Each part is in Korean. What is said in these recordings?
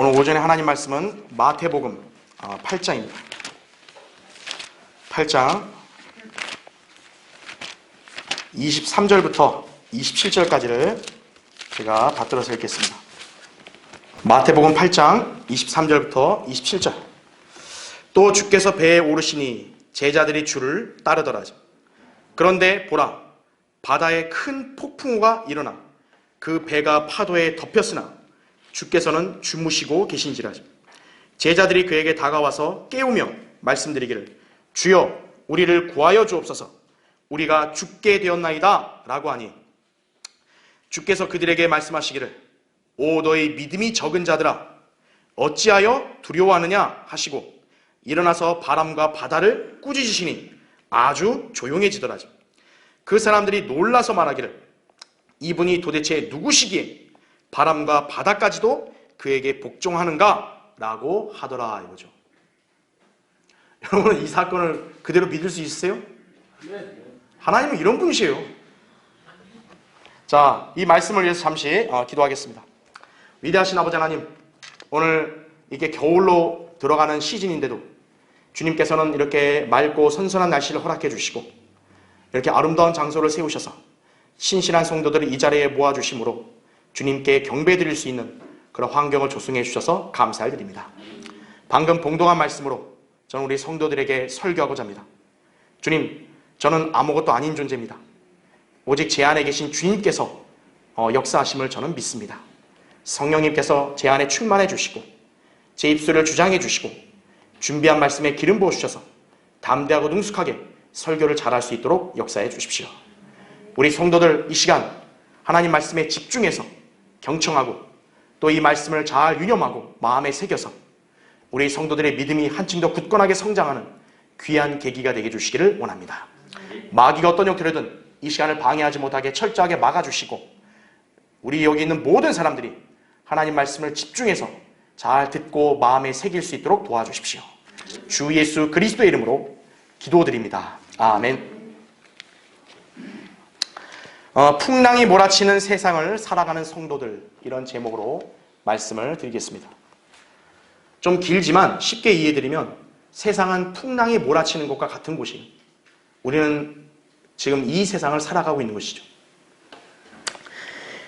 오늘 오전에 하나님 말씀은 마태복음 8장입니다. 8장 23절부터 27절까지를 제가 받들어서 읽겠습니다. 마태복음 8장 23절부터 27절. 또 주께서 배에 오르시니 제자들이 주를 따르더라. 그런데 보라, 바다에 큰 폭풍우가 일어나 그 배가 파도에 덮였으나 주께서는 주무시고 계신지라. 제자들이 그에게 다가와서 깨우며 말씀드리기를, 주여 우리를 구하여 주옵소서, 우리가 죽게 되었나이다 라고 하니, 주께서 그들에게 말씀하시기를, 오 너희 믿음이 적은 자들아, 어찌하여 두려워하느냐 하시고 일어나서 바람과 바다를 꾸짖으시니 아주 조용해지더라. 그 사람들이 놀라서 말하기를, 이분이 도대체 누구시기에 바람과 바다까지도 그에게 복종하는가 라고 하더라 이거죠. 여러분은 이 사건을 그대로 믿을 수 있으세요? 하나님은 이런 분이세요. 자, 이 말씀을 위해서 잠시 기도하겠습니다. 위대하신 아버지 하나님, 오늘 이게 겨울로 들어가는 시즌인데도 주님께서는 이렇게 맑고 선선한 날씨를 허락해 주시고 이렇게 아름다운 장소를 세우셔서 신실한 성도들을 이 자리에 모아주심으로 주님께 경배드릴 수 있는 그런 환경을 조성해 주셔서 감사를 드립니다. 방금 봉독한 말씀으로 저는 우리 성도들에게 설교하고자 합니다. 주님, 저는 아무것도 아닌 존재입니다. 오직 제 안에 계신 주님께서 역사하심을 저는 믿습니다. 성령님께서 제 안에 충만해 주시고 제 입술을 주장해 주시고 준비한 말씀에 기름 부어 주셔서 담대하고 능숙하게 설교를 잘할 수 있도록 역사해 주십시오. 우리 성도들 이 시간 하나님 말씀에 집중해서 경청하고 또 이 말씀을 잘 유념하고 마음에 새겨서 우리 성도들의 믿음이 한층 더 굳건하게 성장하는 귀한 계기가 되게 해주시기를 원합니다. 마귀가 어떤 형태로든 이 시간을 방해하지 못하게 철저하게 막아주시고 우리 여기 있는 모든 사람들이 하나님 말씀을 집중해서 잘 듣고 마음에 새길 수 있도록 도와주십시오. 주 예수 그리스도의 이름으로 기도드립니다. 아멘. 풍랑이 몰아치는 세상을 살아가는 성도들, 이런 제목으로 말씀을 드리겠습니다. 좀 길지만 쉽게 이해드리면 세상은 풍랑이 몰아치는 것과 같은 곳이에요. 우리는 지금 이 세상을 살아가고 있는 것이죠.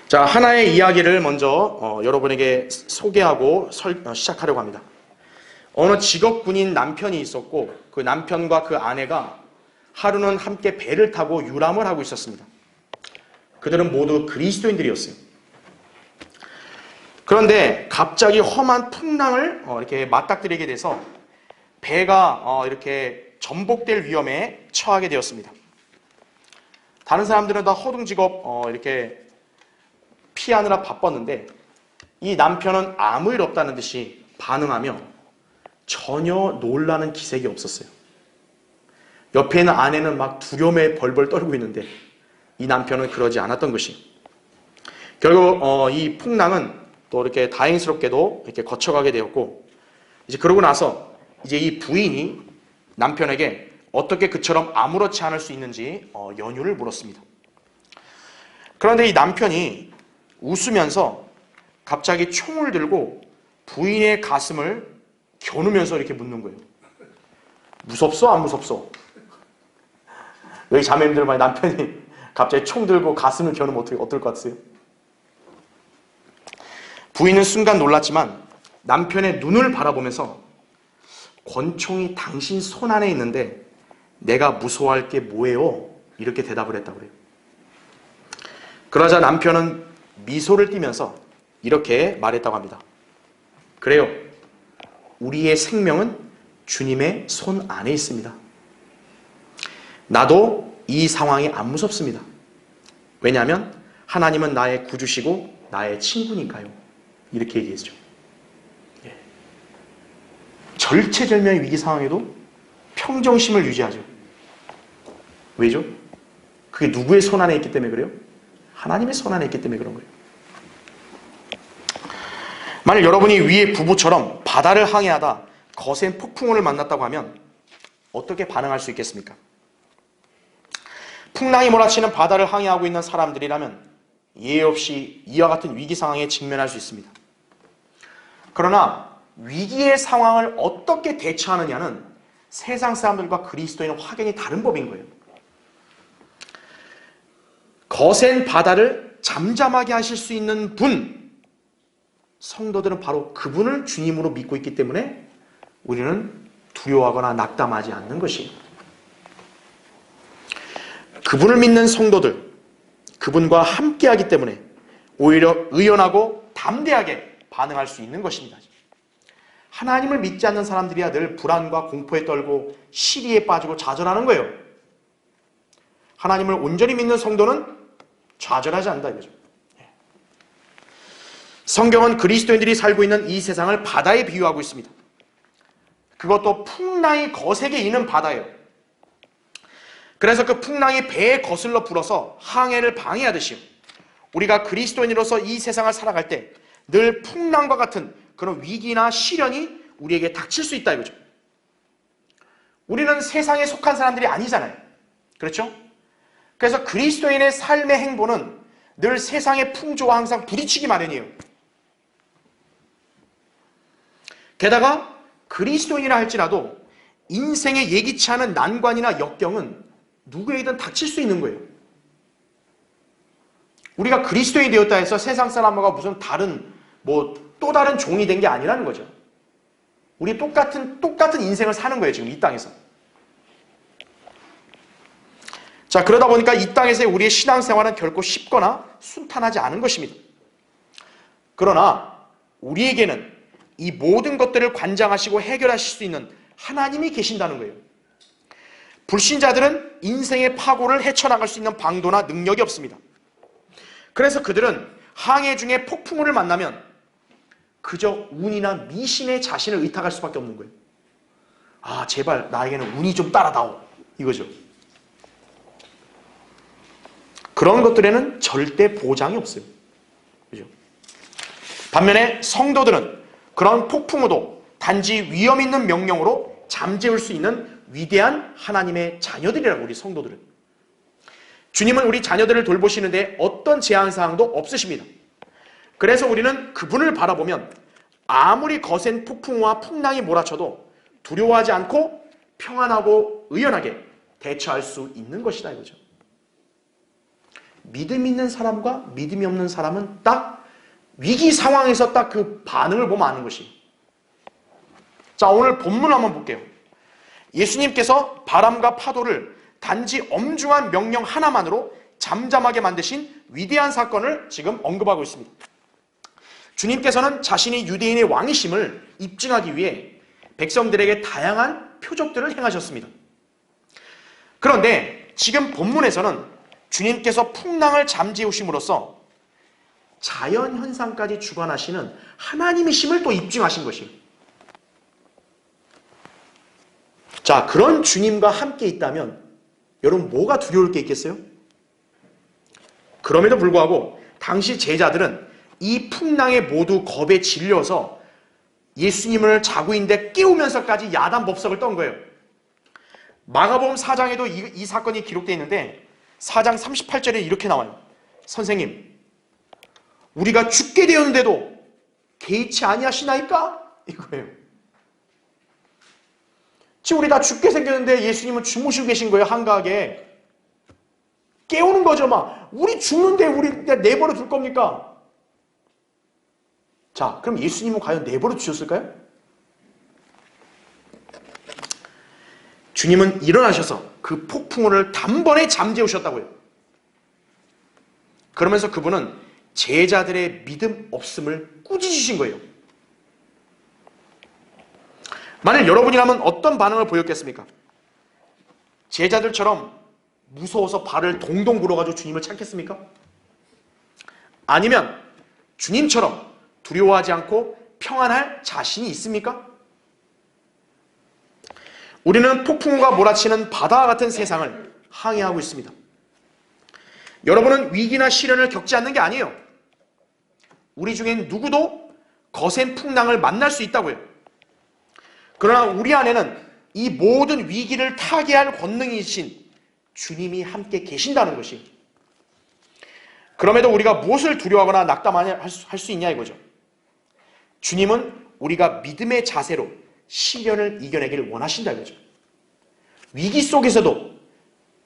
자, 하나의 이야기를 먼저 여러분에게 소개하고 시작하려고 합니다. 어느 직업군인 남편이 있었고 그 남편과 그 아내가 하루는 함께 배를 타고 유람을 하고 있었습니다. 그들은 모두 그리스도인들이었어요. 그런데 갑자기 험한 풍랑을 이렇게 맞닥뜨리게 돼서 배가 이렇게 전복될 위험에 처하게 되었습니다. 다른 사람들은 다 허둥지겁 이렇게 피하느라 바빴는데 이 남편은 아무 일 없다는 듯이 반응하며 전혀 놀라는 기색이 없었어요. 옆에 있는 아내는 막 두려움에 벌벌 떨고 있는데 이 남편은 그러지 않았던 것이, 결국 이 풍랑은 또 이렇게 다행스럽게도 이렇게 거쳐가게 되었고, 이제 그러고 나서 이제 이 부인이 남편에게 어떻게 그처럼 아무렇지 않을 수 있는지 연유를 물었습니다. 그런데 이 남편이 웃으면서 갑자기 총을 들고 부인의 가슴을 겨누면서 이렇게 묻는 거예요. 무섭소? 안 무섭소? 여기 자매님들 만약 남편이 갑자기 총 들고 가슴을 겨누면 어떨 것 같으세요? 부인은 순간 놀랐지만 남편의 눈을 바라보면서, 권총이 당신 손 안에 있는데 내가 무서워할 게 뭐예요? 이렇게 대답을 했다고 그래요. 그러자 남편은 미소를 띠면서 이렇게 말했다고 합니다. 그래요. 우리의 생명은 주님의 손 안에 있습니다. 나도 이 상황이 안 무섭습니다. 왜냐하면 하나님은 나의 구주시고 나의 친구니까요. 이렇게 얘기했죠. 절체절명의 위기 상황에도 평정심을 유지하죠. 왜죠? 그게 누구의 손 안에 있기 때문에 그래요? 하나님의 손 안에 있기 때문에 그런 거예요. 만약 여러분이 위의 부부처럼 바다를 항해하다 거센 폭풍우를 만났다고 하면 어떻게 반응할 수 있겠습니까? 풍랑이 몰아치는 바다를 항해하고 있는 사람들이라면 예의 없이 이와 같은 위기 상황에 직면할 수 있습니다. 그러나 위기의 상황을 어떻게 대처하느냐는 세상 사람들과 그리스도인은 확연히 다른 법인 거예요. 거센 바다를 잠잠하게 하실 수 있는 분, 성도들은 바로 그분을 주님으로 믿고 있기 때문에 우리는 두려워하거나 낙담하지 않는 것이에요. 그분을 믿는 성도들, 그분과 함께하기 때문에 오히려 의연하고 담대하게 반응할 수 있는 것입니다. 하나님을 믿지 않는 사람들이야 늘 불안과 공포에 떨고 시리에 빠지고 좌절하는 거예요. 하나님을 온전히 믿는 성도는 좌절하지 않는다 이거죠. 성경은 그리스도인들이 살고 있는 이 세상을 바다에 비유하고 있습니다. 그것도 풍랑이 거세게 이는 바다예요. 그래서 그 풍랑이 배에 거슬러 불어서 항해를 방해하듯이 우리가 그리스도인으로서 이 세상을 살아갈 때 늘 풍랑과 같은 그런 위기나 시련이 우리에게 닥칠 수 있다 이거죠. 우리는 세상에 속한 사람들이 아니잖아요. 그렇죠? 그래서 그리스도인의 삶의 행보는 늘 세상의 풍조와 항상 부딪히기 마련이에요. 게다가 그리스도인이라 할지라도 인생에 예기치 않은 난관이나 역경은 누구에게든 닥칠 수 있는 거예요. 우리가 그리스도인이 되었다 해서 세상 사람과 무슨 또 다른 종이 된 게 아니라는 거죠. 우리 똑같은 인생을 사는 거예요, 지금 이 땅에서. 자, 그러다 보니까 이 땅에서의 우리의 신앙생활은 결코 쉽거나 순탄하지 않은 것입니다. 그러나 우리에게는 이 모든 것들을 관장하시고 해결하실 수 있는 하나님이 계신다는 거예요. 불신자들은 인생의 파고를 헤쳐나갈 수 있는 방도나 능력이 없습니다. 그래서 그들은 항해 중에 폭풍우를 만나면 그저 운이나 미신의 자신을 의탁할 수밖에 없는 거예요. 아, 제발 나에게는 운이 좀 따라다오, 이거죠. 그런 것들에는 절대 보장이 없어요. 그죠? 반면에 성도들은 그런 폭풍우도 단지 위험 있는 명령으로 잠재울 수 있는 위대한 하나님의 자녀들이라고, 우리 성도들은. 주님은 우리 자녀들을 돌보시는데 어떤 제한사항도 없으십니다. 그래서 우리는 그분을 바라보면 아무리 거센 폭풍우와 풍랑이 몰아쳐도 두려워하지 않고 평안하고 의연하게 대처할 수 있는 것이다 이거죠. 믿음 있는 사람과 믿음이 없는 사람은 딱 위기 상황에서 딱 그 반응을 보면 아는 것이. 자, 오늘 본문 한번 볼게요. 예수님께서 바람과 파도를 단지 엄중한 명령 하나만으로 잠잠하게 만드신 위대한 사건을 지금 언급하고 있습니다. 주님께서는 자신이 유대인의 왕이심을 입증하기 위해 백성들에게 다양한 표적들을 행하셨습니다. 그런데 지금 본문에서는 주님께서 풍랑을 잠재우심으로써 자연현상까지 주관하시는 하나님이심을 또 입증하신 것이에요. 자, 그런 주님과 함께 있다면 여러분 뭐가 두려울 게 있겠어요? 그럼에도 불구하고 당시 제자들은 이 풍랑에 모두 겁에 질려서 예수님을 자고 있는데 깨우면서까지 야단법석을 떤 거예요. 마가복음 4장에도 이 사건이 기록되어 있는데 4장 38절에 이렇게 나와요. 선생님, 우리가 죽게 되었는데도 개의치 아니하시나이까? 이거예요. 지금 우리 다 죽게 생겼는데 예수님은 주무시고 계신 거예요. 한가하게. 깨우는 거죠. 막 우리 죽는데 우리 내버려 둘 겁니까? 자, 그럼 예수님은 과연 내버려 두셨을까요? 주님은 일어나셔서 그 폭풍우를 단번에 잠재우셨다고요. 그러면서 그분은 제자들의 믿음 없음을 꾸짖으신 거예요. 만일 여러분이라면 어떤 반응을 보였겠습니까? 제자들처럼 무서워서 발을 동동 굴어가지고 주님을 찾겠습니까? 아니면 주님처럼 두려워하지 않고 평안할 자신이 있습니까? 우리는 폭풍우가 몰아치는 바다와 같은 세상을 항해하고 있습니다. 여러분은 위기나 시련을 겪지 않는 게 아니에요. 우리 중엔 누구도 거센 풍랑을 만날 수 있다고요. 그러나 우리 안에는 이 모든 위기를 타개할 권능이신 주님이 함께 계신다는 것이. 그럼에도 우리가 무엇을 두려워하거나 낙담할 수 있냐 이거죠. 주님은 우리가 믿음의 자세로 시련을 이겨내기를 원하신다 이거죠. 위기 속에서도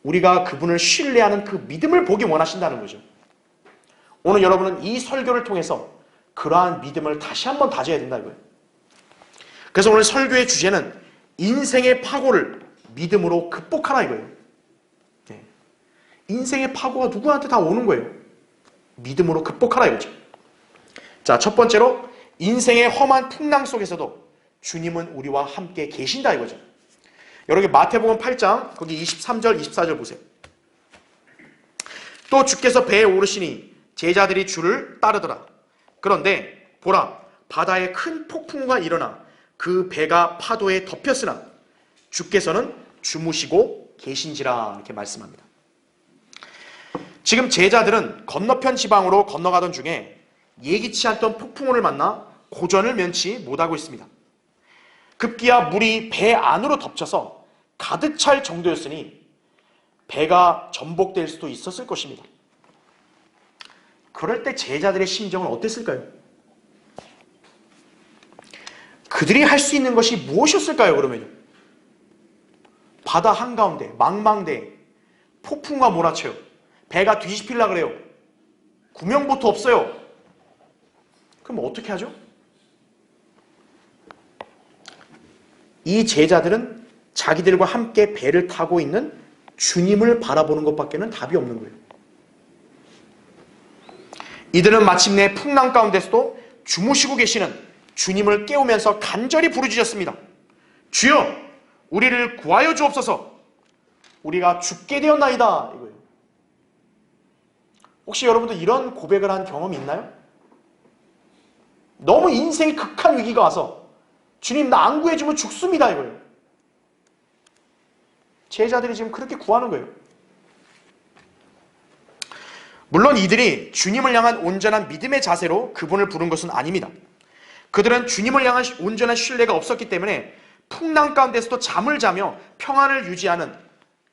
우리가 그분을 신뢰하는 그 믿음을 보기 원하신다는 거죠. 오늘 여러분은 이 설교를 통해서 그러한 믿음을 다시 한번 다져야 된다 이거예요. 그래서 오늘 설교의 주제는 인생의 파고를 믿음으로 극복하라 이거예요. 네. 인생의 파고가 누구한테 다 오는 거예요. 믿음으로 극복하라 이거죠. 자, 첫 번째로 인생의 험한 풍랑 속에서도 주님은 우리와 함께 계신다 이거죠. 여러분 마태복음 8장 거기 23절 24절 보세요. 또 주께서 배에 오르시니 제자들이 주를 따르더라. 그런데 보라 바다에 큰 폭풍우가 일어나 그 배가 파도에 덮였으나 주께서는 주무시고 계신지라 이렇게 말씀합니다. 지금 제자들은 건너편 지방으로 건너가던 중에 예기치 않던 폭풍우를 만나 고전을 면치 못하고 있습니다. 급기야 물이 배 안으로 덮쳐서 가득 찰 정도였으니 배가 전복될 수도 있었을 것입니다. 그럴 때 제자들의 심정은 어땠을까요? 그들이 할 수 있는 것이 무엇이었을까요? 그러면요. 바다 한가운데 망망대해 폭풍과 몰아쳐요. 배가 뒤집히려고 그래요. 구명보트 없어요. 그럼 어떻게 하죠? 이 제자들은 자기들과 함께 배를 타고 있는 주님을 바라보는 것밖에는 답이 없는 거예요. 이들은 마침내 풍랑 가운데서도 주무시고 계시는 주님을 깨우면서 간절히 부르짖었습니다. 주여, 우리를 구하여 주옵소서. 우리가 죽게 되었나이다. 이거예요. 혹시 여러분도 이런 고백을 한 경험이 있나요? 너무 인생이 극한 위기가 와서 주님 나 안 구해주면 죽습니다 이거예요. 제자들이 지금 그렇게 구하는 거예요. 물론 이들이 주님을 향한 온전한 믿음의 자세로 그분을 부른 것은 아닙니다. 그들은 주님을 향한 온전한 신뢰가 없었기 때문에 풍랑 가운데서도 잠을 자며 평안을 유지하는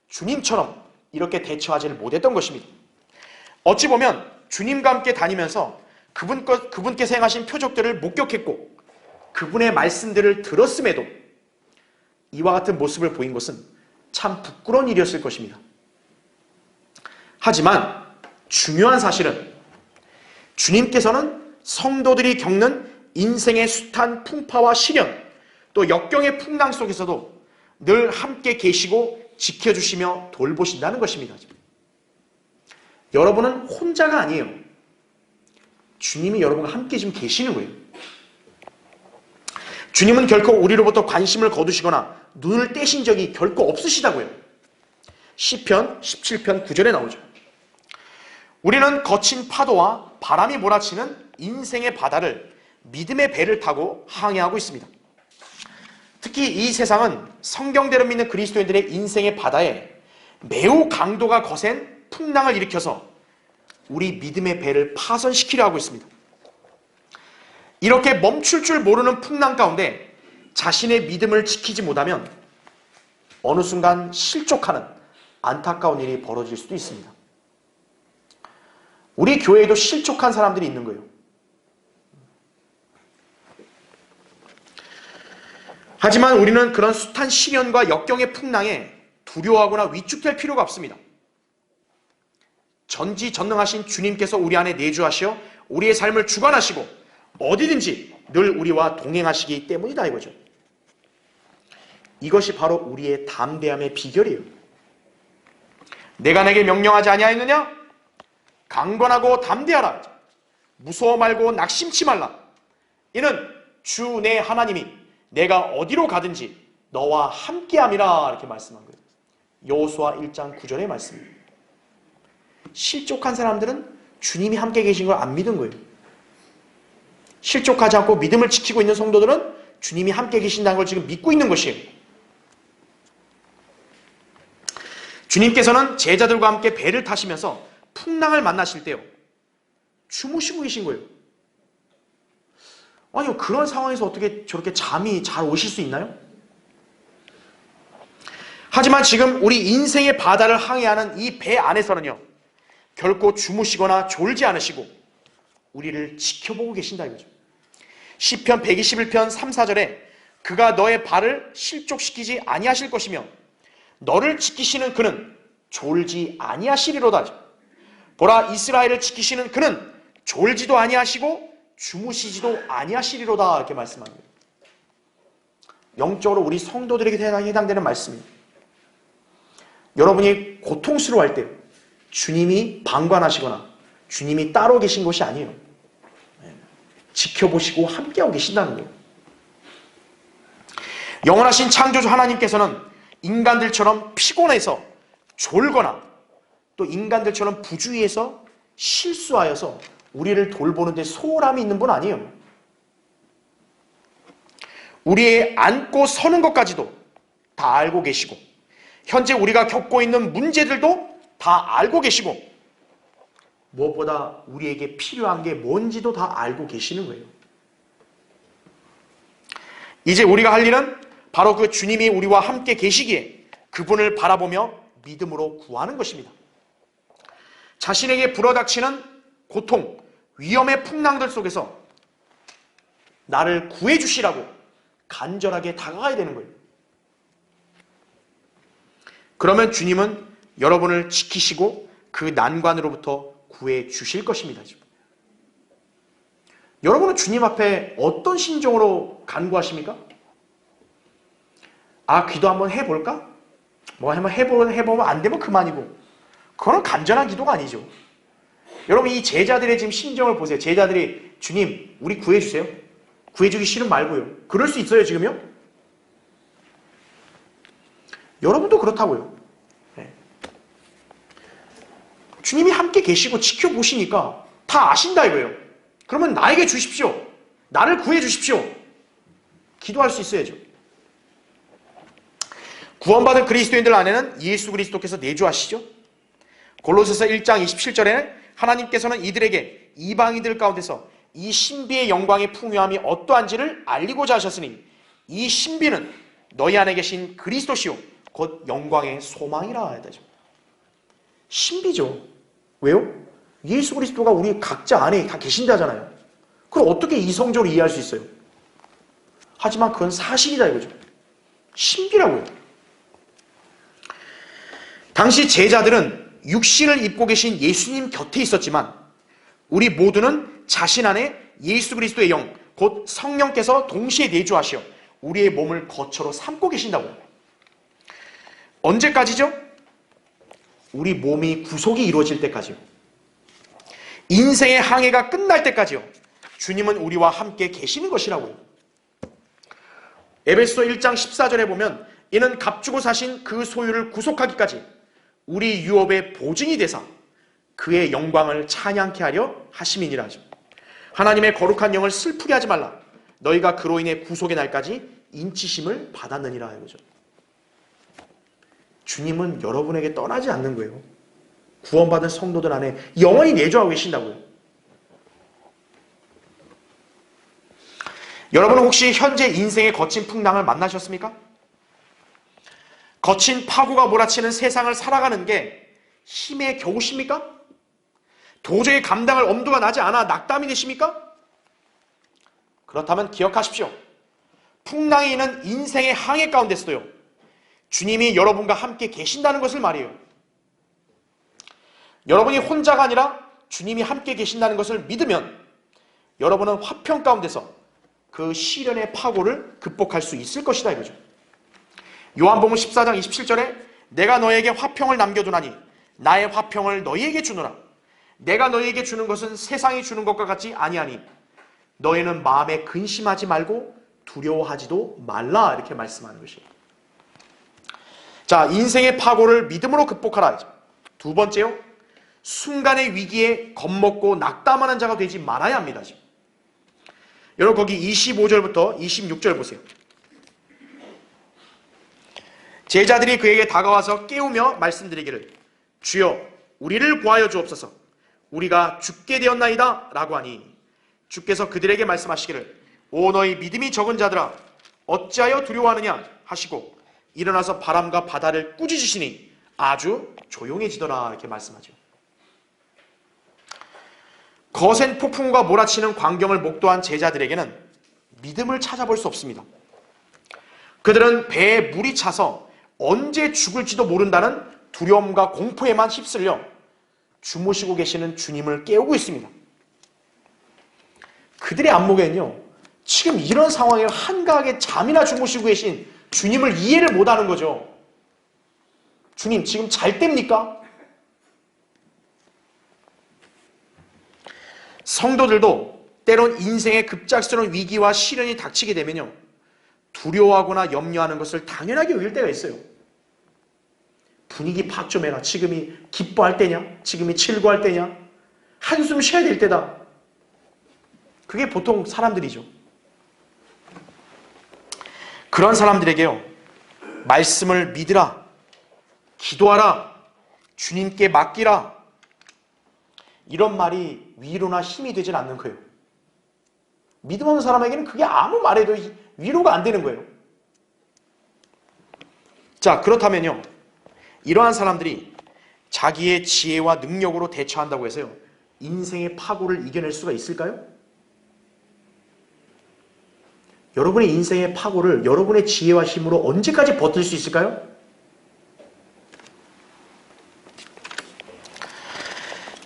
주님처럼 이렇게 대처하지를 못했던 것입니다. 어찌 보면 주님과 함께 다니면서 그분께서 행하신 표적들을 목격했고 그분의 말씀들을 들었음에도 이와 같은 모습을 보인 것은 참 부끄러운 일이었을 것입니다. 하지만 중요한 사실은 주님께서는 성도들이 겪는 인생의 숱한 풍파와 시련 또 역경의 풍랑 속에서도 늘 함께 계시고 지켜주시며 돌보신다는 것입니다. 여러분은 혼자가 아니에요. 주님이 여러분과 함께 지금 계시는 거예요. 주님은 결코 우리로부터 관심을 거두시거나 눈을 떼신 적이 결코 없으시다고요. 시편 17편 9절에 나오죠. 우리는 거친 파도와 바람이 몰아치는 인생의 바다를 믿음의 배를 타고 항해하고 있습니다. 특히 이 세상은 성경대로 믿는 그리스도인들의 인생의 바다에 매우 강도가 거센 풍랑을 일으켜서 우리 믿음의 배를 파손시키려 하고 있습니다. 이렇게 멈출 줄 모르는 풍랑 가운데 자신의 믿음을 지키지 못하면 어느 순간 실족하는 안타까운 일이 벌어질 수도 있습니다. 우리 교회에도 실족한 사람들이 있는 거예요. 하지만 우리는 그런 숱한 시련과 역경의 풍랑에 두려워하거나 위축될 필요가 없습니다. 전지전능하신 주님께서 우리 안에 내주하시어 우리의 삶을 주관하시고 어디든지 늘 우리와 동행하시기 때문이다 이거죠. 이것이 바로 우리의 담대함의 비결이에요. 내가 내게 명령하지 아니하였느냐? 강건하고 담대하라. 무서워 말고 낙심치 말라. 이는 주 내 하나님이 내가 어디로 가든지 너와 함께함이라 이렇게 말씀한 거예요. 여호수아 1장 9절의 말씀입니다. 실족한 사람들은 주님이 함께 계신 걸 안 믿은 거예요. 실족하지 않고 믿음을 지키고 있는 성도들은 주님이 함께 계신다는 걸 지금 믿고 있는 것이에요. 주님께서는 제자들과 함께 배를 타시면서 풍랑을 만나실 때요, 주무시고 계신 거예요. 아니, 그런 상황에서 어떻게 저렇게 잠이 잘 오실 수 있나요? 하지만 지금 우리 인생의 바다를 항해하는 이 배 안에서는요, 결코 주무시거나 졸지 않으시고 우리를 지켜보고 계신다 이거죠. 시편 121편 3, 4절에 그가 너의 발을 실족시키지 아니하실 것이며 너를 지키시는 그는 졸지 아니하시리로다. 보라, 이스라엘을 지키시는 그는 졸지도 아니하시고 주무시지도 아니하시리로다. 이렇게 말씀합니다. 영적으로 우리 성도들에게 해당되는 말씀입니다. 여러분이 고통스러워할 때 주님이 방관하시거나 주님이 따로 계신 것이 아니에요. 지켜보시고 함께하고 계신다는 거예요. 영원하신 창조주 하나님께서는 인간들처럼 피곤해서 졸거나 또 인간들처럼 부주의해서 실수하여서 우리를 돌보는데 소홀함이 있는 분 아니에요. 우리의 앉고 서는 것까지도 다 알고 계시고 현재 우리가 겪고 있는 문제들도 다 알고 계시고 무엇보다 우리에게 필요한 게 뭔지도 다 알고 계시는 거예요. 이제 우리가 할 일은 바로 그 주님이 우리와 함께 계시기에 그분을 바라보며 믿음으로 구하는 것입니다. 자신에게 불어닥치는 고통, 위험의 풍랑들 속에서 나를 구해주시라고 간절하게 다가가야 되는 거예요. 그러면 주님은 여러분을 지키시고 그 난관으로부터 구해 주실 것입니다. 여러분은 주님 앞에 어떤 심정으로 간구하십니까? 아, 기도 한번 해볼까? 뭐 한번 해보면 안 되면 그만이고, 그거는 간절한 기도가 아니죠. 여러분, 이 제자들의 지금 심정을 보세요. 제자들이 주님, 우리 구해주세요. 구해주기 싫으면 말고요. 그럴 수 있어요, 지금요? 여러분도 그렇다고요. 네. 주님이 함께 계시고 지켜보시니까 다 아신다 이거예요. 그러면 나에게 주십시오. 나를 구해주십시오. 기도할 수 있어야죠. 구원받은 그리스도인들 안에는 예수 그리스도께서 내주하시죠. 골로새서 1장 27절에는 하나님께서는 이들에게 이방인들 가운데서 이 신비의 영광의 풍요함이 어떠한지를 알리고자 하셨으니 이 신비는 너희 안에 계신 그리스도시요 곧 영광의 소망이라 해야 되죠. 신비죠. 왜요? 예수 그리스도가 우리 각자 안에 다 계신다잖아요. 그럼 어떻게 이성적으로 이해할 수 있어요? 하지만 그건 사실이다 이거죠. 신비라고요. 당시 제자들은 육신을 입고 계신 예수님 곁에 있었지만 우리 모두는 자신 안에 예수 그리스도의 영, 곧 성령께서 동시에 내주하시어 우리의 몸을 거처로 삼고 계신다고요. 언제까지죠? 우리 몸이 구속이 이루어질 때까지요. 인생의 항해가 끝날 때까지요. 주님은 우리와 함께 계시는 것이라고요. 에베소 1장 14절에 보면 이는 값주고 사신 그 소유를 구속하기까지 우리 유업의 보증이 되사 그의 영광을 찬양케 하려 하심이니라 하죠. 하나님의 거룩한 영을 슬프게 하지 말라. 너희가 그로 인해 구속의 날까지 인치심을 받았느니라 이거죠. 주님은 여러분에게 떠나지 않는 거예요. 구원받은 성도들 안에 영원히 내주하고 계신다고요. 여러분은 혹시 현재 인생의 거친 풍랑을 만나셨습니까? 거친 파고가 몰아치는 세상을 살아가는 게 힘에 겨우십니까? 도저히 감당할 엄두가 나지 않아 낙담이 되십니까? 그렇다면 기억하십시오. 풍랑이 있는 인생의 항해 가운데서도요. 주님이 여러분과 함께 계신다는 것을 말이에요. 여러분이 혼자가 아니라 주님이 함께 계신다는 것을 믿으면 여러분은 화평 가운데서 그 시련의 파고를 극복할 수 있을 것이다 이거죠. 요한복음 14장 27절에 내가 너에게 화평을 남겨두나니 나의 화평을 너희에게 주노라. 내가 너희에게 주는 것은 세상이 주는 것과 같지 아니하니 너희는 마음에 근심하지 말고 두려워하지도 말라 이렇게 말씀하는 것이에요. 자, 인생의 파고를 믿음으로 극복하라. 두 번째요. 순간의 위기에 겁먹고 낙담하는 자가 되지 말아야 합니다. 지금. 여러분 거기 25절부터 26절 보세요. 제자들이 그에게 다가와서 깨우며 말씀드리기를 주여 우리를 구하여 주옵소서 우리가 죽게 되었나이다 라고 하니 주께서 그들에게 말씀하시기를 오 너희 믿음이 적은 자들아 어찌하여 두려워하느냐 하시고 일어나서 바람과 바다를 꾸짖으시니 아주 조용해지더라 이렇게 말씀하죠. 거센 폭풍과 몰아치는 광경을 목도한 제자들에게는 믿음을 찾아볼 수 없습니다. 그들은 배에 물이 차서 언제 죽을지도 모른다는 두려움과 공포에만 휩쓸려 주무시고 계시는 주님을 깨우고 있습니다. 그들의 안목에는요, 지금 이런 상황에 한가하게 잠이나 주무시고 계신 주님을 이해를 못하는 거죠. 주님, 지금 잘 때입니까? 성도들도 때론 인생의 급작스러운 위기와 시련이 닥치게 되면요, 두려워하거나 염려하는 것을 당연하게 여길 때가 있어요. 분위기 파악 좀 해라. 지금이 기뻐할 때냐? 지금이 즐거워할 때냐? 한숨 쉬어야 될 때다. 그게 보통 사람들이죠. 그런 사람들에게요, 말씀을 믿으라, 기도하라, 주님께 맡기라, 이런 말이 위로나 힘이 되질 않는 거예요. 믿음 없는 사람에게는 그게 아무 말해도 위로가 안 되는 거예요. 자, 그렇다면요, 이러한 사람들이 자기의 지혜와 능력으로 대처한다고 해서요, 인생의 파고를 이겨낼 수가 있을까요? 여러분의 인생의 파고를 여러분의 지혜와 힘으로 언제까지 버틸 수 있을까요?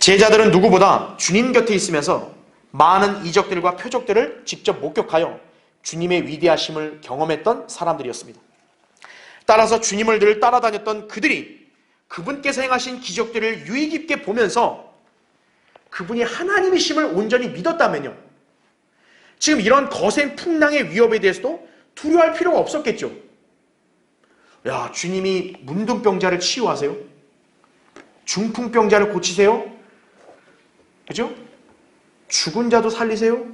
제자들은 누구보다 주님 곁에 있으면서 많은 이적들과 표적들을 직접 목격하여 주님의 위대하심을 경험했던 사람들이었습니다. 따라서 주님을 늘 따라다녔던 그들이 그분께서 행하신 기적들을 유의 깊게 보면서 그분이 하나님이심을 온전히 믿었다면요, 지금 이런 거센 풍랑의 위협에 대해서도 두려워할 필요가 없었겠죠. 야, 주님이 문둥병자를 치유하세요? 중풍병자를 고치세요? 그죠? 죽은 자도 살리세요?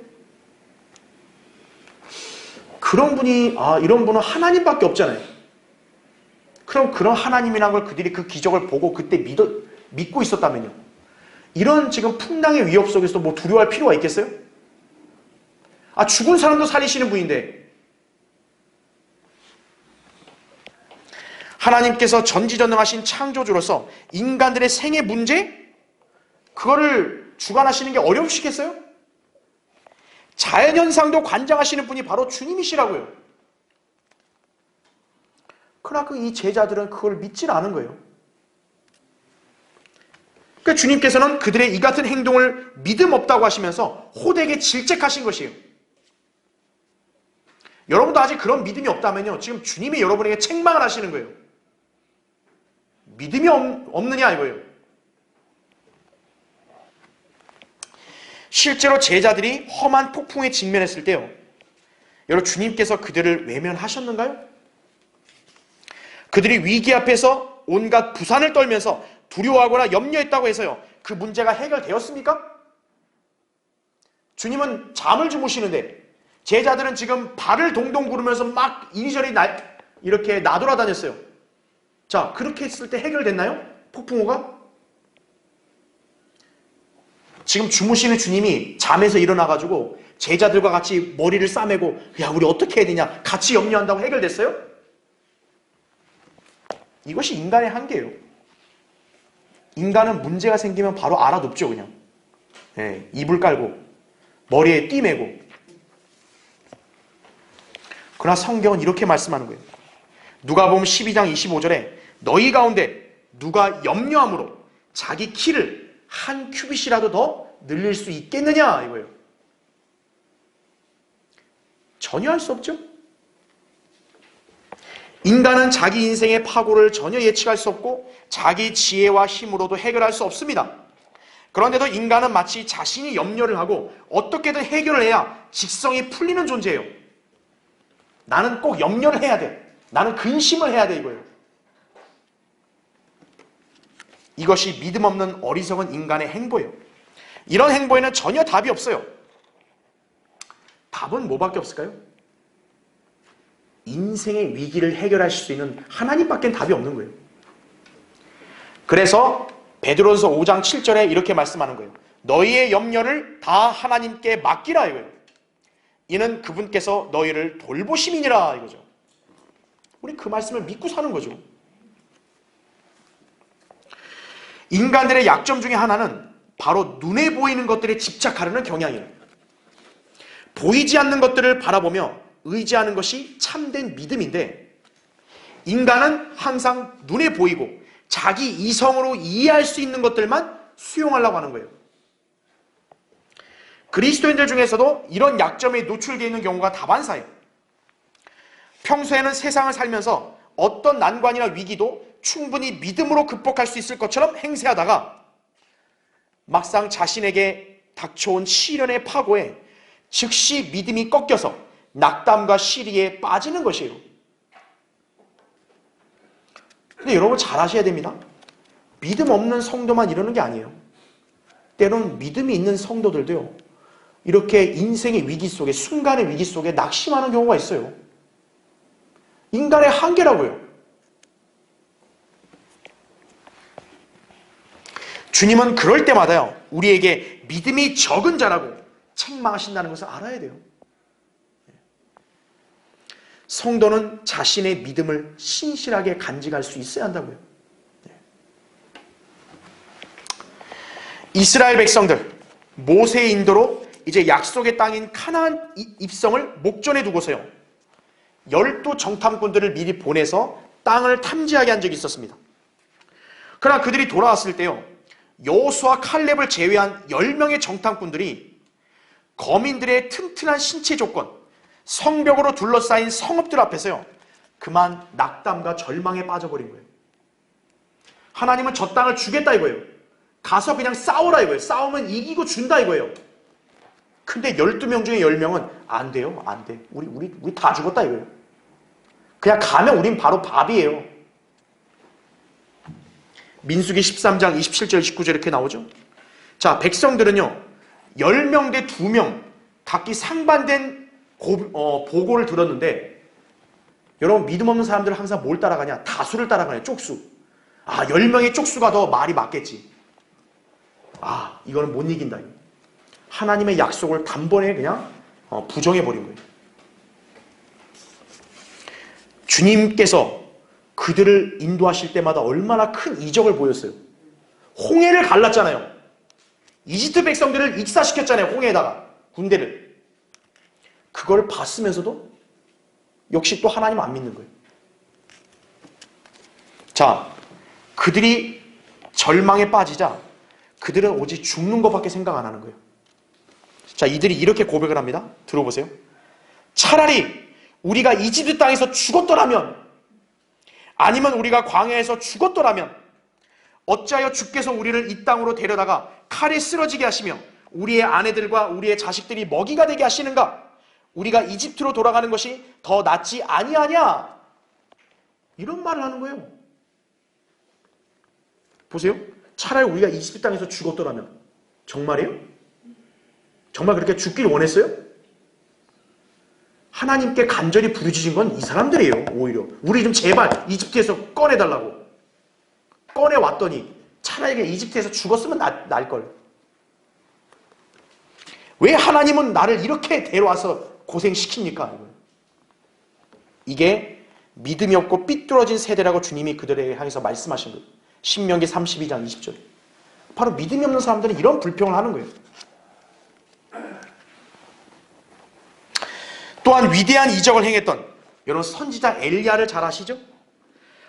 그런 분이, 이런 분은 하나님밖에 없잖아요. 그럼 그런 하나님이란 걸 그들이 그 기적을 보고 그때 믿고 있었다면요, 이런 지금 풍랑의 위협 속에서도 뭐 두려워할 필요가 있겠어요? 죽은 사람도 살리시는 분인데, 하나님께서 전지전능하신 창조주로서 인간들의 생애 문제? 그거를 주관하시는 게 어려우시겠어요? 자연현상도 관장하시는 분이 바로 주님이시라고요. 그러나 이 제자들은 그걸 믿질 않은 거예요. 그러니까 주님께서는 그들의 이 같은 행동을 믿음 없다고 하시면서 호되게 질책하신 것이에요. 여러분도 아직 그런 믿음이 없다면요, 지금 주님이 여러분에게 책망을 하시는 거예요. 믿음이 없느냐 이거예요. 실제로 제자들이 험한 폭풍에 직면했을 때요, 여러분, 주님께서 그들을 외면하셨는가요? 그들이 위기 앞에서 온갖 부산을 떨면서 두려워하거나 염려했다고 해서요, 그 문제가 해결되었습니까? 주님은 잠을 주무시는데 제자들은 지금 발을 동동 구르면서 막 이리저리 이렇게 나돌아다녔어요. 자, 그렇게 했을 때 해결됐나요? 폭풍우가? 지금 주무시는 주님이 잠에서 일어나가지고 제자들과 같이 머리를 싸매고, 야, 우리 어떻게 해야 되냐, 같이 염려한다고 해결됐어요? 이것이 인간의 한계예요. 인간은 문제가 생기면 바로 알아눕죠, 그냥. 예, 이불 깔고 머리에 띠 매고. 그러나 성경은 이렇게 말씀하는 거예요. 누가복음 12장 25절에 너희 가운데 누가 염려함으로 자기 키를 한 큐빗이라도 더 늘릴 수 있겠느냐 이거예요. 전혀 할 수 없죠. 인간은 자기 인생의 파고를 전혀 예측할 수 없고 자기 지혜와 힘으로도 해결할 수 없습니다. 그런데도 인간은 마치 자신이 염려를 하고 어떻게든 해결을 해야 직성이 풀리는 존재예요. 나는 꼭 염려를 해야 돼. 나는 근심을 해야 돼 이거예요. 이것이 믿음 없는 어리석은 인간의 행보예요. 이런 행보에는 전혀 답이 없어요. 답은 뭐밖에 없을까요? 인생의 위기를 해결하실 수 있는 하나님밖에 답이 없는 거예요. 그래서 베드로전서 5장 7절에 이렇게 말씀하는 거예요. 너희의 염려를 다 하나님께 맡기라 이거예요. 이는 그분께서 너희를 돌보심이니라 이거죠. 우리 그 말씀을 믿고 사는 거죠. 인간들의 약점 중에 하나는 바로 눈에 보이는 것들에 집착하려는 경향이에요. 보이지 않는 것들을 바라보며 의지하는 것이 참된 믿음인데, 인간은 항상 눈에 보이고 자기 이성으로 이해할 수 있는 것들만 수용하려고 하는 거예요. 그리스도인들 중에서도 이런 약점에 노출되어 있는 경우가 다반사예요. 평소에는 세상을 살면서 어떤 난관이나 위기도 충분히 믿음으로 극복할 수 있을 것처럼 행세하다가 막상 자신에게 닥쳐온 시련의 파고에 즉시 믿음이 꺾여서 낙담과 시리에 빠지는 것이에요. 근데 여러분 잘 아셔야 됩니다. 믿음 없는 성도만 이러는 게 아니에요. 때로는 믿음이 있는 성도들도요, 이렇게 인생의 위기 속에, 순간의 위기 속에 낙심하는 경우가 있어요. 인간의 한계라고요. 주님은 그럴 때마다요, 우리에게 믿음이 적은 자라고 책망하신다는 것을 알아야 돼요. 성도는 자신의 믿음을 신실하게 간직할 수 있어야 한다고요. 이스라엘 백성들, 모세의 인도로 이제 약속의 땅인 가나안 입성을 목전에 두고서요, 12 정탐꾼들을 미리 보내서 땅을 탐지하게 한 적이 있었습니다. 그러나 그들이 돌아왔을 때요, 여호수아 칼렙을 제외한 10명의 정탐꾼들이 거민들의 튼튼한 신체 조건, 성벽으로 둘러싸인 성읍들 앞에서요, 그만 낙담과 절망에 빠져버린 거예요. 하나님은 저 땅을 주겠다 이거예요. 가서 그냥 싸우라 이거예요. 싸우면 이기고 준다 이거예요. 근데 12명 중에 10명은 안 돼요. 안 돼. 우리 다 죽었다 이거예요. 그냥 가면 우린 바로 밥이에요. 민수기 13장 27절 29절 이렇게 나오죠. 자, 백성들은요, 10명 대 2명 각기 상반된 보고를 들었는데, 여러분 믿음 없는 사람들은 항상 뭘 따라가냐? 다수를 따라가냐? 쪽수. 10명의 쪽수가 더 말이 맞겠지. 이거는 못 이긴다. 하나님의 약속을 단번에 그냥 부정해버린 거예요. 주님께서 그들을 인도하실 때마다 얼마나 큰 이적을 보였어요. 홍해를 갈랐잖아요. 이집트 백성들을 익사시켰잖아요. 홍해에다가 군대를. 그걸 봤으면서도 역시 또 하나님 안 믿는 거예요. 자, 그들이 절망에 빠지자 그들은 오직 죽는 것밖에 생각 안 하는 거예요. 자, 이들이 이렇게 고백을 합니다. 들어보세요. 차라리 우리가 이집트 땅에서 죽었더라면, 아니면 우리가 광야에서 죽었더라면 어찌하여 주께서 우리를 이 땅으로 데려다가 칼에 쓰러지게 하시며 우리의 아내들과 우리의 자식들이 먹이가 되게 하시는가? 우리가 이집트로 돌아가는 것이 더 낫지 아니하냐? 이런 말을 하는 거예요. 보세요. 차라리 우리가 이집트 땅에서 죽었더라면. 정말이에요? 정말 그렇게 죽기를 원했어요? 하나님께 간절히 부르짖은 건 이 사람들이에요. 오히려 우리 좀 제발 이집트에서 꺼내달라고. 꺼내왔더니 차라리 이집트에서 죽었으면 나을걸. 왜 하나님은 나를 이렇게 데려와서 고생시킵니까? 이게 믿음이 없고 삐뚤어진 세대라고 주님이 그들에게 향해서 말씀하신 거예요. 신명기 32장 20절. 바로 믿음이 없는 사람들은 이런 불평을 하는 거예요. 또한 위대한 이적을 행했던 여러분 선지자 엘리야를 잘 아시죠?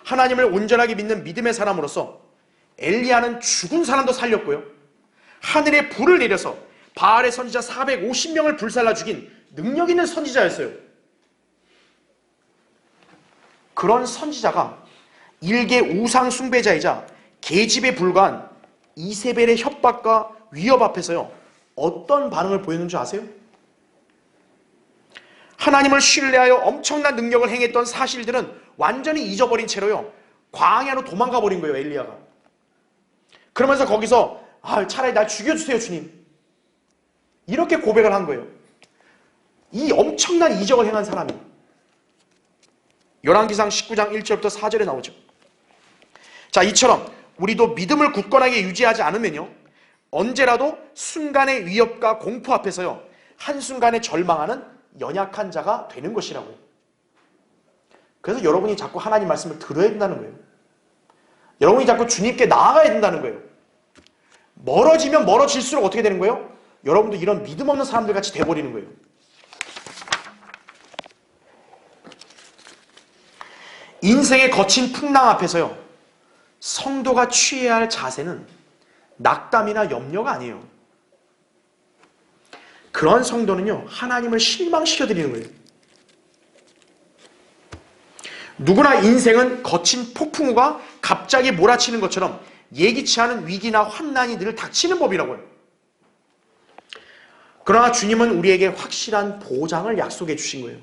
하나님을 온전하게 믿는 믿음의 사람으로서 엘리야는 죽은 사람도 살렸고요, 하늘에 불을 내려서 바알의 선지자 450명을 불살라 죽인 능력 있는 선지자였어요. 그런 선지자가 일개 우상 숭배자이자 계집에 불과한 이세벨의 협박과 위협 앞에서요, 어떤 반응을 보였는 줄 아세요? 하나님을 신뢰하여 엄청난 능력을 행했던 사실들은 완전히 잊어버린 채로요, 광야로 도망가 버린 거예요, 엘리야가. 그러면서 거기서 차라리 날 죽여주세요, 주님. 이렇게 고백을 한 거예요. 이 엄청난 이적을 행한 사람이. 열왕기상 19장 1절부터 4절에 나오죠. 자, 이처럼 우리도 믿음을 굳건하게 유지하지 않으면요, 언제라도 순간의 위협과 공포 앞에서요, 한순간에 절망하는 연약한 자가 되는 것이라고요. 그래서 여러분이 자꾸 하나님 말씀을 들어야 된다는 거예요. 여러분이 자꾸 주님께 나아가야 된다는 거예요. 멀어지면 멀어질수록 어떻게 되는 거예요? 여러분도 이런 믿음 없는 사람들 같이 돼버리는 거예요. 인생의 거친 풍랑 앞에서요, 성도가 취해야 할 자세는 낙담이나 염려가 아니에요. 그런 성도는요, 하나님을 실망시켜드리는 거예요. 누구나 인생은 거친 폭풍우가 갑자기 몰아치는 것처럼 예기치 않은 위기나 환난이 늘 닥치는 법이라고요. 그러나 주님은 우리에게 확실한 보장을 약속해 주신 거예요.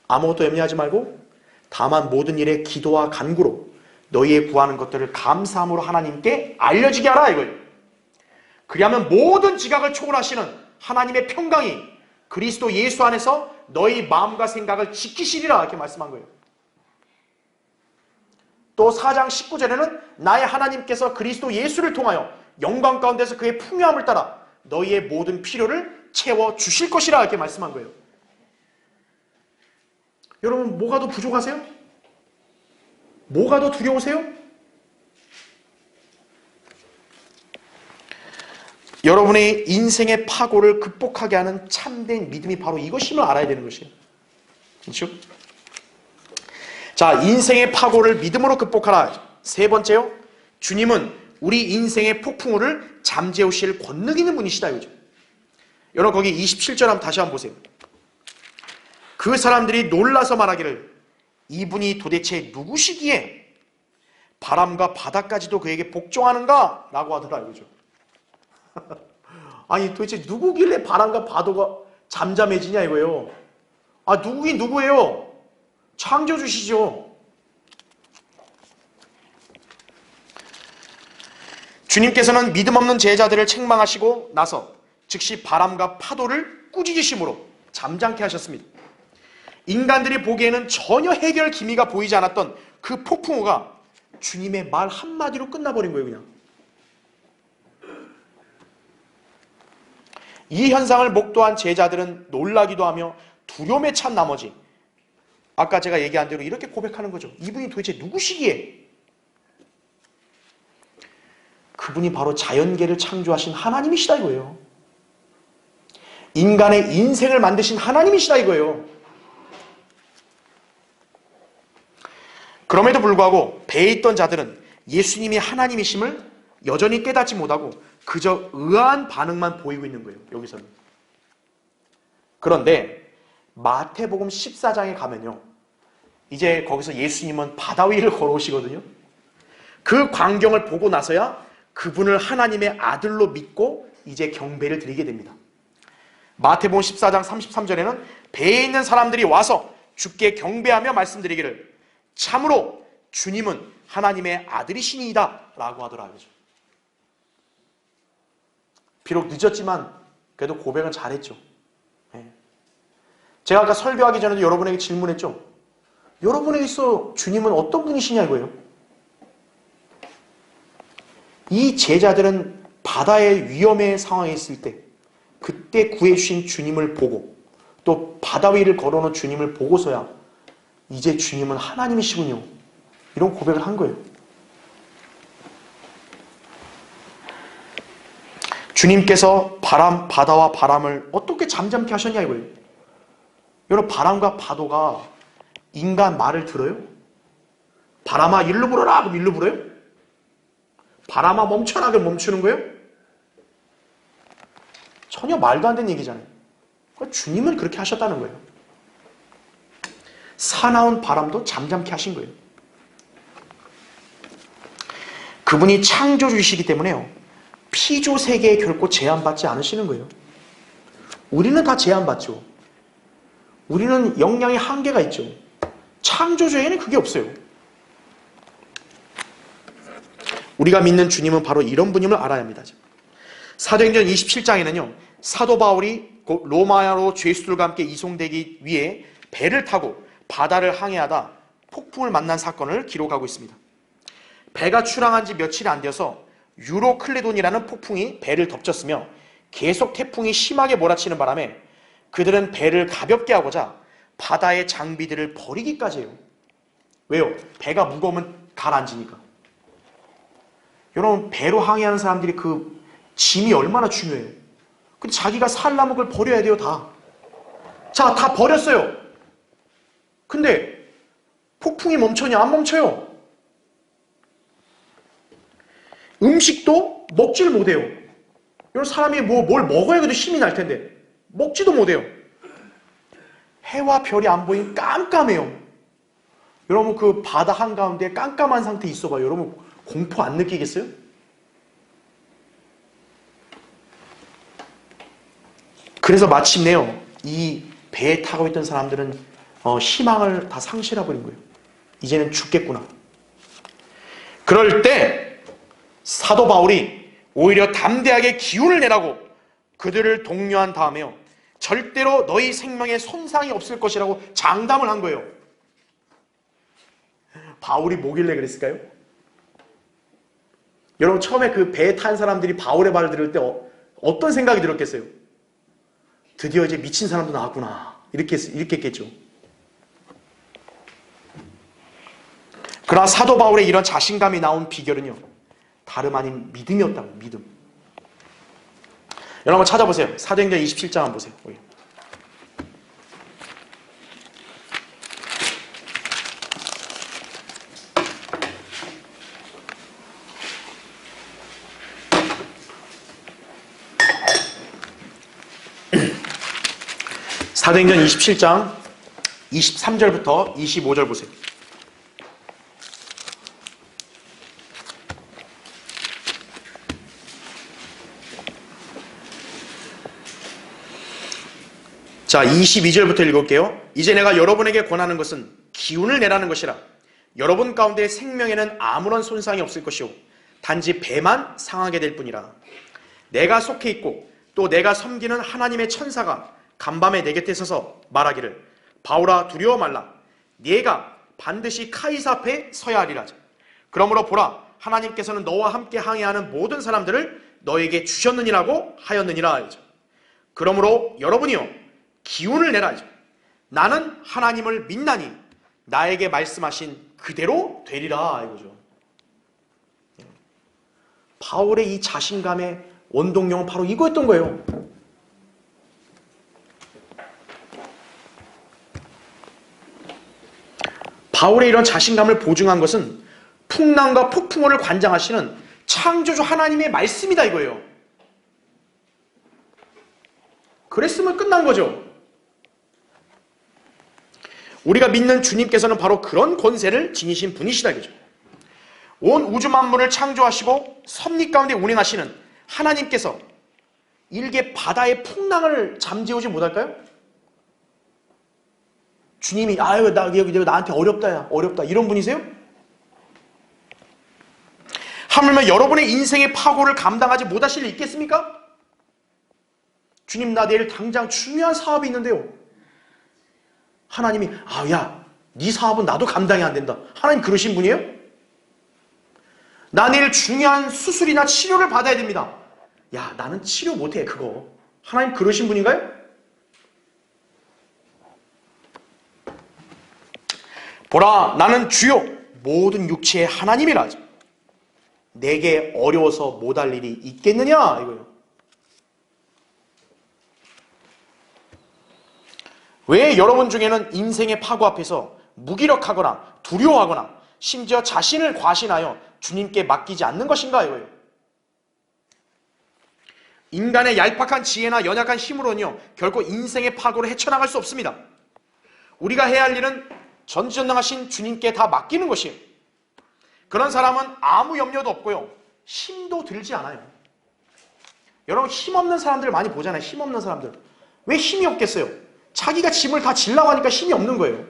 아무것도 염려하지 말고 다만 모든 일에 기도와 간구로 너희의 구하는 것들을 감사함으로 하나님께 알려지게 하라 이거예요. 그리하면 모든 지각을 초월하시는 하나님의 평강이 그리스도 예수 안에서 너희 마음과 생각을 지키시리라 이렇게 말씀한 거예요. 또 4장 19절에는 나의 하나님께서 그리스도 예수를 통하여 영광 가운데서 그의 풍요함을 따라 너희의 모든 필요를 채워주실 것이라 이렇게 말씀한 거예요. 여러분, 뭐가 더 부족하세요? 뭐가 더 두려우세요? 여러분의 인생의 파고를 극복하게 하는 참된 믿음이 바로 이것임을 알아야 되는 것이에요. 그렇죠? 자, 인생의 파고를 믿음으로 극복하라. 세 번째요, 주님은 우리 인생의 폭풍우를 잠재우실 권능 있는 분이시다 이거죠. 여러분, 거기 27절 한번 다시 한번 보세요. 그 사람들이 놀라서 말하기를 이분이 도대체 누구시기에 바람과 바다까지도 그에게 복종하는가? 라고 하더라 이거죠. 아니, 도대체 누구길래 바람과 바다가 잠잠해지냐 이거예요. 아, 누구긴 누구예요? 창조주시죠. 주님께서는 믿음 없는 제자들을 책망하시고 나서 즉시 바람과 파도를 꾸짖으심으로 잠잠케 하셨습니다. 인간들이 보기에는 전혀 해결 기미가 보이지 않았던 그 폭풍우가 주님의 말 한마디로 끝나버린 거예요. 그냥 이 현상을 목도한 제자들은 놀라기도 하며 두려움에 찬 나머지 아까 제가 얘기한 대로 이렇게 고백하는 거죠. 이분이 도대체 누구시기에? 그분이 바로 자연계를 창조하신 하나님이시다 이거예요. 인간의 인생을 만드신 하나님이시다 이거예요. 그럼에도 불구하고 배에 있던 자들은 예수님이 하나님이심을 여전히 깨닫지 못하고 그저 의아한 반응만 보이고 있는 거예요. 여기서는. 그런데 마태복음 14장에 가면요, 이제 거기서 예수님은 바다 위를 걸어오시거든요. 그 광경을 보고 나서야 그분을 하나님의 아들로 믿고 이제 경배를 드리게 됩니다. 마태복음 14장 33절에는 배에 있는 사람들이 와서 주께 경배하며 말씀드리기를 참으로 주님은 하나님의 아들이시니이다 라고 하더라. 비록 늦었지만 그래도 고백은 잘했죠. 제가 아까 설교하기 전에도 여러분에게 질문했죠. 여러분에게 있어 주님은 어떤 분이시냐 이거예요. 이 제자들은 바다의 위험의 상황에 있을 때 그때 구해주신 주님을 보고 또 바다 위를 걸어놓은 주님을 보고서야 이제 주님은 하나님이시군요, 이런 고백을 한 거예요. 주님께서 바다와 바람을 어떻게 잠잠케 하셨냐 이거예요. 여러분, 바람과 파도가 인간 말을 들어요? 바람아 일로 불어라 그럼 일로 불어요? 바람아 멈춰라 그럼 멈추는 거예요? 전혀 말도 안 되는 얘기잖아요. 그러니까 주님은 그렇게 하셨다는 거예요. 사나운 바람도 잠잠케 하신 거예요. 그분이 창조주이시기 때문에요, 피조 세계에 결코 제한받지 않으시는 거예요. 우리는 다 제한받죠. 우리는 역량의 한계가 있죠. 창조주에는 그게 없어요. 우리가 믿는 주님은 바로 이런 분임을 알아야 합니다. 사도행전 27장에는요, 사도 바울이 로마로 죄수들과 함께 이송되기 위해 배를 타고 바다를 항해하다 폭풍을 만난 사건을 기록하고 있습니다. 배가 출항한 지 며칠이 안 되어서 유로클레돈이라는 폭풍이 배를 덮쳤으며 계속 태풍이 심하게 몰아치는 바람에 그들은 배를 가볍게 하고자 바다의 장비들을 버리기까지 해요. 왜요? 배가 무거우면 가라앉으니까. 여러분, 배로 항해하는 사람들이 그 짐이 얼마나 중요해요. 근데 자기가 살라면 그걸 버려야 돼요, 다. 자, 다 버렸어요. 근데 폭풍이 멈췄냐? 안 멈춰요. 음식도 먹지를 못해요. 이런 사람이 뭘 먹어야 그래도 힘이 날 텐데 먹지도 못해요. 해와 별이 안 보이니 깜깜해요. 여러분 그 바다 한가운데 깜깜한 상태에 있어봐요. 여러분 공포 안 느끼겠어요? 그래서 마침내요. 이 배에 타고 있던 사람들은 희망을 다 상실해버린 거예요. 이제는 죽겠구나. 그럴 때 사도 바울이 오히려 담대하게 기운을 내라고 그들을 독려한 다음에요. 절대로 너희 생명에 손상이 없을 것이라고 장담을 한 거예요. 바울이 뭐길래 그랬을까요? 여러분 처음에 그 배에 탄 사람들이 바울의 말을 들을 때 어떤 생각이 들었겠어요? 드디어 이제 미친 사람도 나왔구나. 이렇게 했겠죠. 그러나 사도 바울의 이런 자신감이 나온 비결은요. 다름 아닌 믿음이었다고. 믿음. 여러분 찾아보세요. 사도행전 27장 한번 보세요. 여기. 사도행전 27장 23절부터 25절 보세요. 자, 22절부터 읽을게요. 이제 내가 여러분에게 권하는 것은 기운을 내라는 것이라. 여러분 가운데 생명에는 아무런 손상이 없을 것이오. 단지 배만 상하게 될 뿐이라. 내가 속해 있고 또 내가 섬기는 하나님의 천사가 간밤에 내 곁에 서서 말하기를 바울아 두려워 말라. 네가 반드시 카이사 앞에 서야 하리라. 그러므로 보라 하나님께서는 너와 함께 항해하는 모든 사람들을 너에게 주셨느니라고 하였느니라. 그러므로 여러분이요 기운을 내라. 나는 하나님을 믿나니 나에게 말씀하신 그대로 되리라. 이거죠. 바울의 이 자신감의 원동력은 바로 이거였던 거예요. 바울의 이런 자신감을 보증한 것은 풍랑과 폭풍우를 관장하시는 창조주 하나님의 말씀이다 이거예요. 그랬으면 끝난 거죠. 우리가 믿는 주님께서는 바로 그런 권세를 지니신 분이시다 이거죠. 온 우주 만물을 창조하시고 섭리 가운데 운행하시는 하나님께서 일개 바다의 풍랑을 잠재우지 못할까요? 주님이 아유 나한테 어렵다 이런 분이세요? 하물며 여러분의 인생의 파고를 감당하지 못하실 리 있겠습니까? 주님 나 내일 당장 중요한 사업이 있는데요. 하나님이 네 사업은 나도 감당이 안 된다. 하나님 그러신 분이에요? 나 내일 중요한 수술이나 치료를 받아야 됩니다. 나는 치료 못해 그거. 하나님 그러신 분인가요? 보라 나는 주요 모든 육체의 하나님이라. 내게 어려워서 못할 일이 있겠느냐 이거예요. 왜 여러분 중에는 인생의 파고 앞에서 무기력하거나 두려워하거나 심지어 자신을 과신하여 주님께 맡기지 않는 것인가 이거예요. 인간의 얄팍한 지혜나 연약한 힘으로는요 결코 인생의 파고를 헤쳐나갈 수 없습니다. 우리가 해야 할 일은 전지전능하신 주님께 다 맡기는 것이에요. 그런 사람은 아무 염려도 없고요 힘도 들지 않아요. 여러분 힘없는 사람들 많이 보잖아요. 힘없는 사람들 왜 힘이 없겠어요? 자기가 짐을 다 지려고 하니까 힘이 없는 거예요.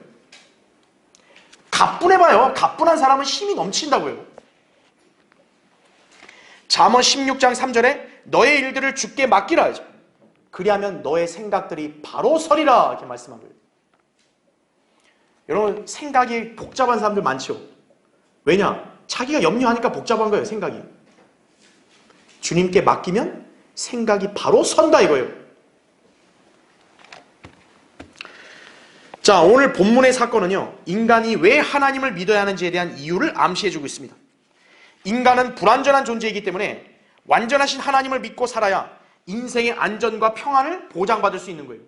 가뿐해봐요. 가뿐한 사람은 힘이 넘친다고요. 잠언 16장 3절에 너의 일들을 주께 맡기라 하죠. 그리하면 너의 생각들이 바로 서리라 이렇게 말씀한 거예요. 여러분 생각이 복잡한 사람들 많죠. 왜냐? 자기가 염려하니까 복잡한 거예요. 생각이. 주님께 맡기면 생각이 바로 선다 이거예요. 자, 오늘 본문의 사건은요 인간이 왜 하나님을 믿어야 하는지에 대한 이유를 암시해주고 있습니다. 인간은 불완전한 존재이기 때문에 완전하신 하나님을 믿고 살아야 인생의 안전과 평안을 보장받을 수 있는 거예요.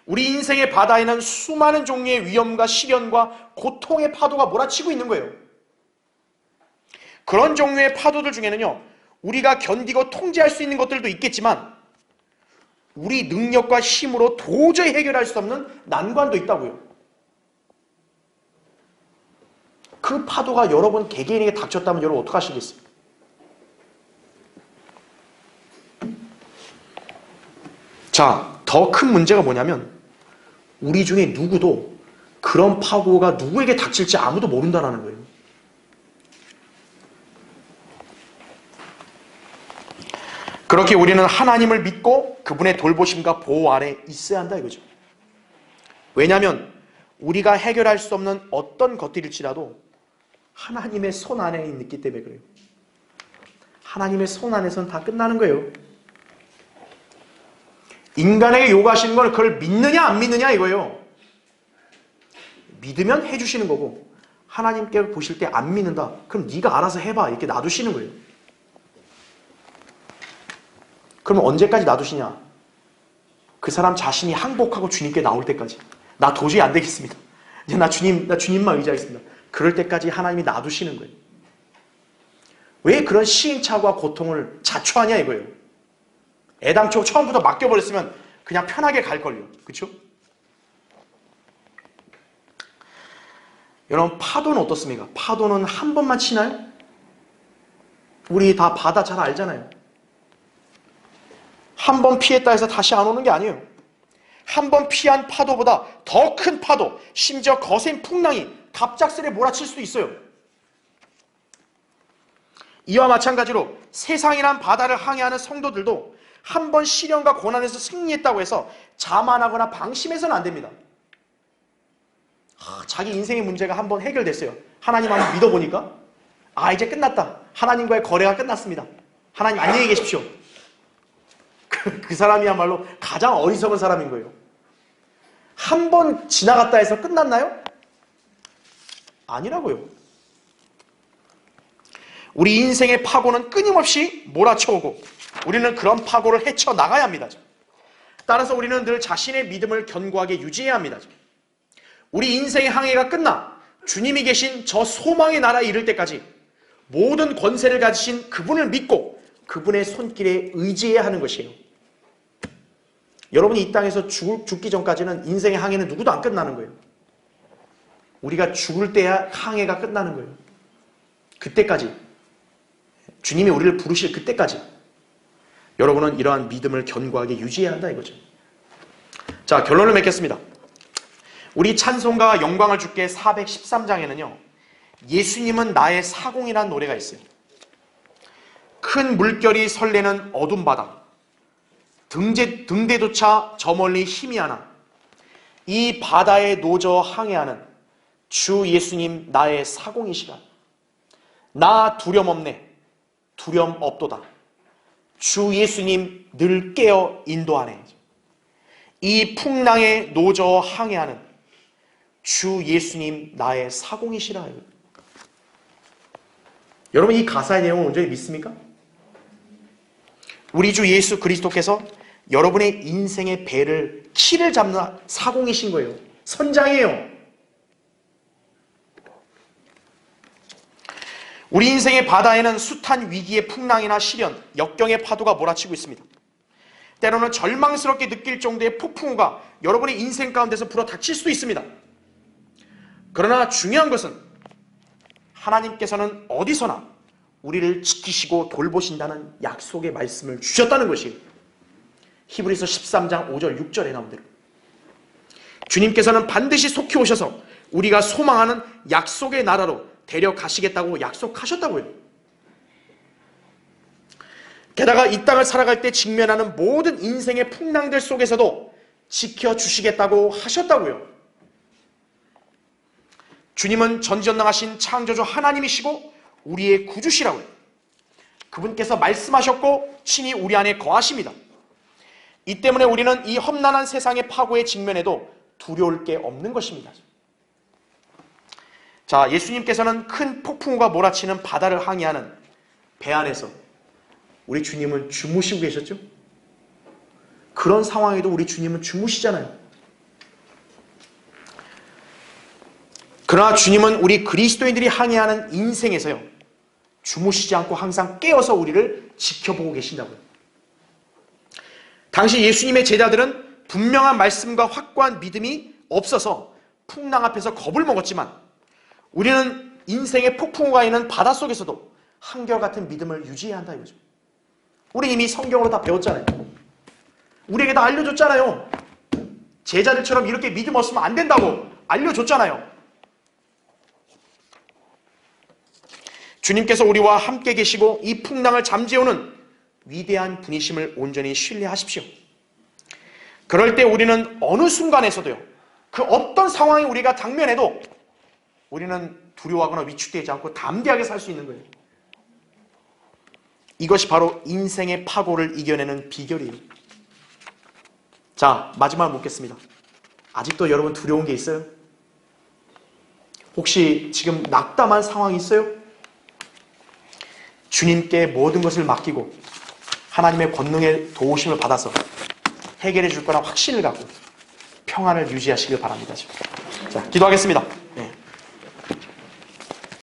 우리 인생의 바다에는 수많은 종류의 위험과 시련과 고통의 파도가 몰아치고 있는 거예요. 그런 종류의 파도들 중에는요, 우리가 견디고 통제할 수 있는 것들도 있겠지만 우리 능력과 힘으로 도저히 해결할 수 없는 난관도 있다고요. 그 파도가 여러분 개개인에게 닥쳤다면 여러분 어떡하시겠어요? 자, 더 큰 문제가 뭐냐면 우리 중에 누구도 그런 파도가 누구에게 닥칠지 아무도 모른다는 거예요. 그렇게 우리는 하나님을 믿고 그분의 돌보심과 보호 아래 있어야 한다 이거죠. 왜냐하면 우리가 해결할 수 없는 어떤 것들일지라도 하나님의 손 안에 있기 때문에 그래요. 하나님의 손 안에서는 다 끝나는 거예요. 인간에게 요구하시는 건 그걸 믿느냐 안 믿느냐 이거예요. 믿으면 해주시는 거고 하나님께 보실 때 안 믿는다. 그럼 네가 알아서 해봐 이렇게 놔두시는 거예요. 그럼 언제까지 놔두시냐? 그 사람 자신이 항복하고 주님께 나올 때까지. 나 도저히 안 되겠습니다. 이제 나 주님만 의지하겠습니다. 그럴 때까지 하나님이 놔두시는 거예요. 왜 그런 시행착오와 고통을 자초하냐 이거예요. 애당초 처음부터 맡겨버렸으면 그냥 편하게 갈걸요. 그렇죠? 여러분 파도는 어떻습니까? 파도는 한 번만 치나요? 우리 다 바다 잘 알잖아요. 한 번 피했다 해서 다시 안 오는 게 아니에요. 한 번 피한 파도보다 더 큰 파도, 심지어 거센 풍랑이 갑작스레 몰아칠 수도 있어요. 이와 마찬가지로 세상이란 바다를 항해하는 성도들도 한 번 시련과 고난에서 승리했다고 해서 자만하거나 방심해서는 안 됩니다. 자기 인생의 문제가 한 번 해결됐어요. 하나님 한번 믿어보니까 이제 끝났다. 하나님과의 거래가 끝났습니다. 하나님 안녕히 계십시오. 그 사람이야말로 가장 어리석은 사람인 거예요. 한 번 지나갔다 해서 끝났나요? 아니라고요. 우리 인생의 파고는 끊임없이 몰아쳐오고 우리는 그런 파고를 헤쳐나가야 합니다. 따라서 우리는 늘 자신의 믿음을 견고하게 유지해야 합니다. 우리 인생의 항해가 끝나 주님이 계신 저 소망의 나라에 이를 때까지 모든 권세를 가지신 그분을 믿고 그분의 손길에 의지해야 하는 것이에요. 여러분이 이 땅에서 죽기 전까지는 인생의 항해는 누구도 안 끝나는 거예요. 우리가 죽을 때야 항해가 끝나는 거예요. 그때까지 주님이 우리를 부르실 그때까지 여러분은 이러한 믿음을 견고하게 유지해야 한다 이거죠. 자, 결론을 맺겠습니다. 우리 찬송가 영광을 주께 413장에는요 예수님은 나의 사공이라는 노래가 있어요. 큰 물결이 설레는 어둠 바다 등대조차 저 멀리 희미하나 이 바다에 노저 항해하는 주 예수님 나의 사공이시라. 나 두려움 없네 두려움 없도다. 주 예수님 늘 깨어 인도하네. 이 풍랑에 노저 항해하는 주 예수님 나의 사공이시라. 여러분 이 가사의 내용을 온전히 믿습니까? 우리 주 예수 그리스도께서 여러분의 인생의 배를 키를 잡는 사공이신 거예요. 선장이에요. 우리 인생의 바다에는 숱한 위기의 풍랑이나 시련, 역경의 파도가 몰아치고 있습니다. 때로는 절망스럽게 느낄 정도의 폭풍우가 여러분의 인생 가운데서 불어닥칠 수도 있습니다. 그러나 중요한 것은 하나님께서는 어디서나 우리를 지키시고 돌보신다는 약속의 말씀을 주셨다는 것이에요. 히브리서 13장 5절 6절에 나온 대로 주님께서는 반드시 속히 오셔서 우리가 소망하는 약속의 나라로 데려가시겠다고 약속하셨다고요. 게다가 이 땅을 살아갈 때 직면하는 모든 인생의 풍랑들 속에서도 지켜주시겠다고 하셨다고요. 주님은 전지전능하신 창조주 하나님이시고 우리의 구주시라고요. 그분께서 말씀하셨고 친히 우리 안에 거하십니다. 이 때문에 우리는 이 험난한 세상의 파고에 직면해도 두려울 게 없는 것입니다. 자, 예수님께서는 큰 폭풍우가 몰아치는 바다를 항해하는 배 안에서 우리 주님은 주무시고 계셨죠? 그런 상황에도 우리 주님은 주무시잖아요. 그러나 주님은 우리 그리스도인들이 항해하는 인생에서요, 주무시지 않고 항상 깨어서 우리를 지켜보고 계신다고요. 당시 예수님의 제자들은 분명한 말씀과 확고한 믿음이 없어서 풍랑 앞에서 겁을 먹었지만, 우리는 인생의 폭풍우가 있는 바닷속에서도 한결같은 믿음을 유지해야 한다 이거죠. 우리 이미 성경으로 다 배웠잖아요. 우리에게 다 알려줬잖아요. 제자들처럼 이렇게 믿음 없으면 안 된다고 알려줬잖아요. 주님께서 우리와 함께 계시고 이 풍랑을 잠재우는 위대한 분이심을 온전히 신뢰하십시오. 그럴 때 우리는 어느 순간에서도요, 그 어떤 상황이 우리가 당면해도 우리는 두려워하거나 위축되지 않고 담대하게 살 수 있는 거예요. 이것이 바로 인생의 파고를 이겨내는 비결이에요. 자, 마지막으로 묻겠습니다. 아직도 여러분 두려운 게 있어요? 혹시 지금 낙담한 상황이 있어요? 주님께 모든 것을 맡기고 하나님의 권능의 도우심을 받아서 해결해 줄 거란 확신을 갖고 평안을 유지하시길 바랍니다. 자, 기도하겠습니다.